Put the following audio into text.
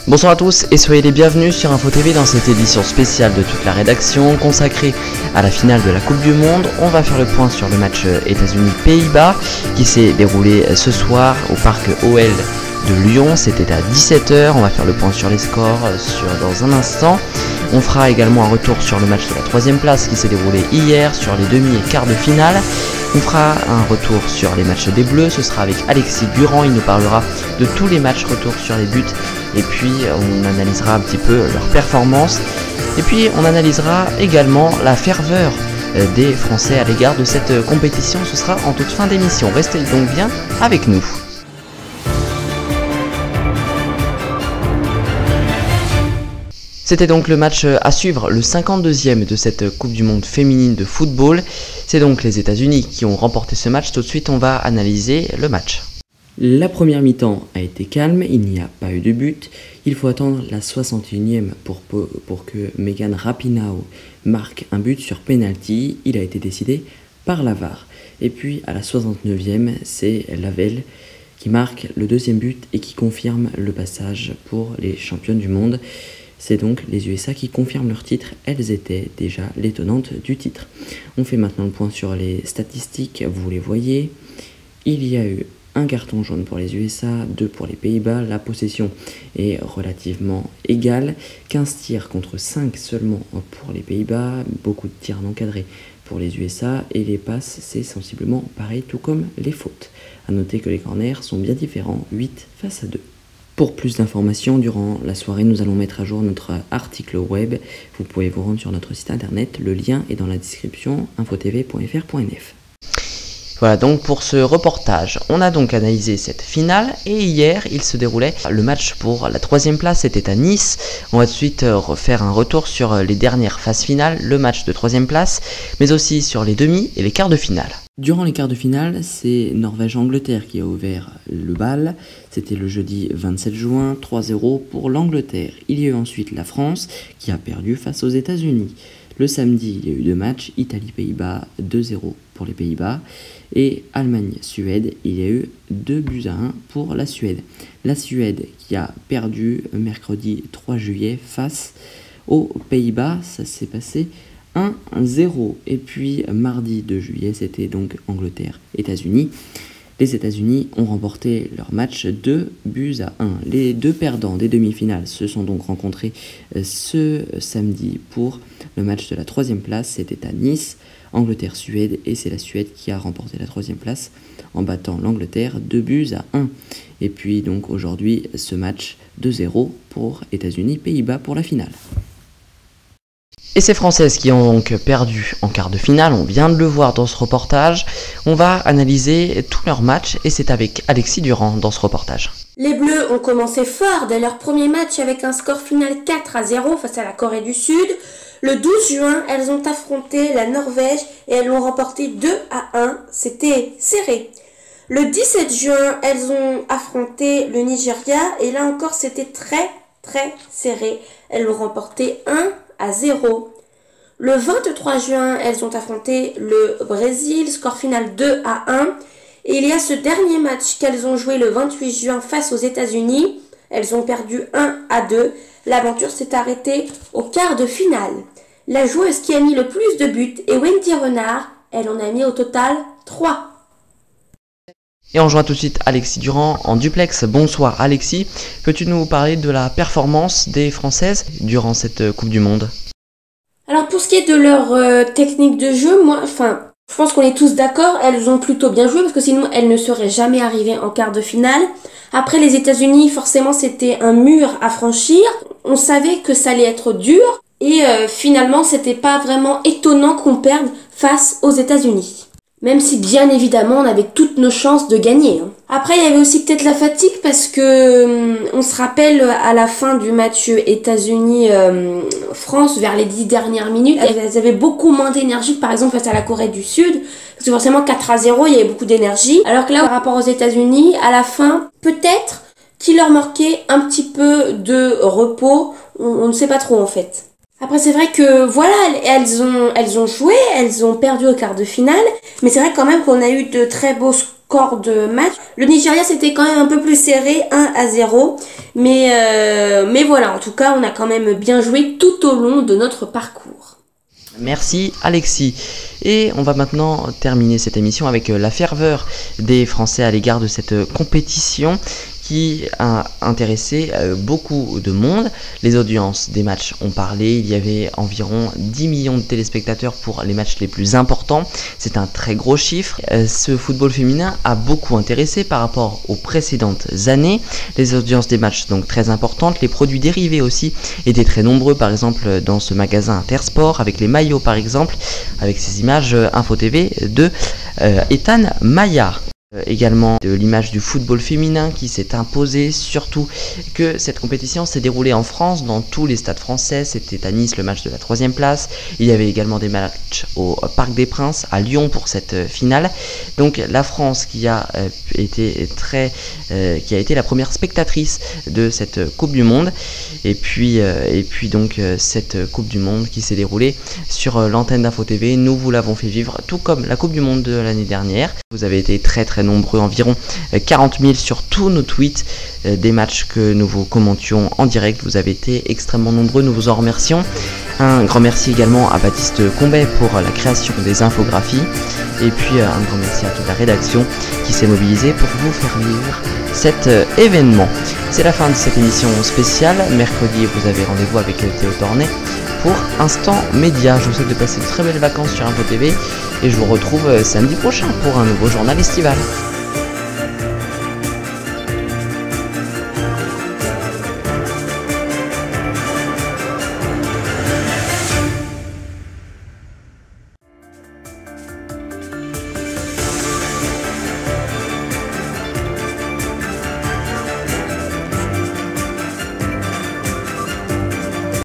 Bonsoir à tous et soyez les bienvenus sur Info TV dans cette édition spéciale de toute la rédaction consacrée à la finale de la Coupe du Monde. On va faire le point sur le match États-Unis-Pays-Bas qui s'est déroulé ce soir au parc OL de Lyon. C'était à 17h. On va faire le point sur les scores dans un instant. On fera également un retour sur le match de la 3e place qui s'est déroulé hier, sur les demi et quarts de finale. On fera un retour sur les matchs des Bleus, ce sera avec Alexis Durand, il nous parlera de tous les matchs retour sur les buts et puis on analysera un petit peu leur performance et puis on analysera également la ferveur des Français à l'égard de cette compétition, ce sera en toute fin d'émission. Restez donc bien avec nous. C'était donc le match à suivre, le 52e de cette Coupe du Monde féminine de football. C'est donc les États-Unis qui ont remporté ce match. Tout de suite, on va analyser le match. La première mi-temps a été calme, il n'y a pas eu de but. Il faut attendre la 61e pour que Megan Rapinoe marque un but sur penalty. Il a été décidé par la VAR. Et puis à la 69e, c'est Lavelle qui marque le deuxième but et qui confirme le passage pour les championnes du monde. C'est donc les USA qui confirment leur titre, elles étaient déjà les tenantes du titre. On fait maintenant le point sur les statistiques, vous les voyez. Il y a eu un carton jaune pour les USA, 2 pour les Pays-Bas, la possession est relativement égale. 15 tirs contre 5 seulement pour les Pays-Bas, beaucoup de tirs non cadrés pour les USA et les passes c'est sensiblement pareil tout comme les fautes. A noter que les corners sont bien différents, 8 face à 2. Pour plus d'informations, durant la soirée, nous allons mettre à jour notre article web. Vous pouvez vous rendre sur notre site internet, le lien est dans la description, infotv.fr.nf. Voilà donc pour ce reportage. On a donc analysé cette finale et hier il se déroulait le match pour la 3e place, c'était à Nice. On va tout de suite faire un retour sur les dernières phases finales, le match de 3e place, mais aussi sur les demi et les quarts de finale. Durant les quarts de finale, c'est Norvège-Angleterre qui a ouvert le bal. C'était le jeudi 27 juin, 3-0 pour l'Angleterre. Il y a eu ensuite la France qui a perdu face aux États-Unis. Le samedi, il y a eu 2 matchs, Italie-Pays-Bas, 2-0 pour les Pays-Bas. Et Allemagne-Suède, il y a eu 2-1 pour la Suède. La Suède qui a perdu mercredi 3 juillet face aux Pays-Bas, ça s'est passé 1-0. Et puis mardi 2 juillet, c'était donc Angleterre-États-Unis. Les États-Unis ont remporté leur match 2-1. Les deux perdants des demi-finales se sont donc rencontrés ce samedi pour le match de la 3e place. C'était à Nice, Angleterre-Suède, et c'est la Suède qui a remporté la 3e place en battant l'Angleterre 2-1. Et puis donc aujourd'hui, ce match 2-0 pour États-Unis-Pays-Bas pour la finale. Et ces Françaises qui ont donc perdu en quart de finale, on vient de le voir dans ce reportage. On va analyser tous leurs matchs et c'est avec Alexis Durand dans ce reportage. Les Bleus ont commencé fort dès leur premier match avec un score final 4-0 face à la Corée du Sud. Le 12 juin, elles ont affronté la Norvège et elles l'ont remporté 2-1. C'était serré. Le 17 juin, elles ont affronté le Nigeria et là encore c'était très serré. Elles l'ont remporté 1-0. Le 23 juin, elles ont affronté le Brésil, score final 2-1. Et il y a ce dernier match qu'elles ont joué le 28 juin face aux États-Unis. Elles ont perdu 1-2. L'aventure s'est arrêtée au quart de finale. La joueuse qui a mis le plus de buts est Wendy Renard. Elle en a mis au total 3. Et on joint tout de suite Alexis Durand en duplex. Bonsoir Alexis, peux-tu nous parler de la performance des Françaises durant cette Coupe du Monde ? Alors pour ce qui est de leur technique de jeu, je pense qu'on est tous d'accord, elles ont plutôt bien joué parce que sinon elles ne seraient jamais arrivées en quart de finale. Après les États-Unis, forcément c'était un mur à franchir. On savait que ça allait être dur et finalement c'était pas vraiment étonnant qu'on perde face aux États-Unis. Même si bien évidemment on avait toutes nos chances de gagner. Après il y avait aussi peut-être la fatigue parce que on se rappelle à la fin du match États-Unis-France vers les 10 dernières minutes, elles avaient beaucoup moins d'énergie que par exemple face à la Corée du Sud. Parce que forcément 4-0 il y avait beaucoup d'énergie. Alors que là par rapport aux États-Unis, à la fin peut-être qu'il leur manquait un petit peu de repos. On ne sait pas trop en fait. Après, c'est vrai que voilà, elles ont joué, elles ont perdu au quart de finale, mais c'est vrai quand même qu'on a eu de très beaux scores de match. Le Nigeria, c'était quand même un peu plus serré, 1-0, mais voilà, en tout cas, on a quand même bien joué tout au long de notre parcours. Merci Alexis. Et on va maintenant terminer cette émission avec la ferveur des Français à l'égard de cette compétition qui a intéressé beaucoup de monde. Les audiences des matchs ont parlé, il y avait environ 10 millions de téléspectateurs pour les matchs les plus importants. C'est un très gros chiffre. Ce football féminin a beaucoup intéressé par rapport aux précédentes années. Les audiences des matchs donc très importantes, les produits dérivés aussi étaient très nombreux, par exemple dans ce magasin Intersport, avec les maillots par exemple, avec ces images Info TV de Ethan Maillard. Également de l'image du football féminin qui s'est imposée, surtout que cette compétition s'est déroulée en France, dans tous les stades français. C'était à Nice le match de la 3e place, il y avait également des matchs au Parc des Princes, à Lyon pour cette finale. Donc la France qui a été la première spectatrice de cette Coupe du Monde, et puis donc cette Coupe du Monde qui s'est déroulée sur l'antenne d'Info TV. Nous vous l'avons fait vivre, tout comme la Coupe du Monde de l'année dernière. Vous avez été très nombreux, environ 40 000 sur tous nos tweets des matchs que nous vous commentions en direct. Vous avez été extrêmement nombreux, nous vous en remercions. Un grand merci également à Baptiste Combet pour la création des infographies, et puis un grand merci à toute la rédaction qui s'est mobilisée pour vous faire vivre cet événement. C'est la fin de cette émission spéciale. Mercredi, vous avez rendez-vous avec Théo Tornet pour Instant Média. Je vous souhaite de passer de très belles vacances sur Info TV et je vous retrouve samedi prochain pour un nouveau journal estival.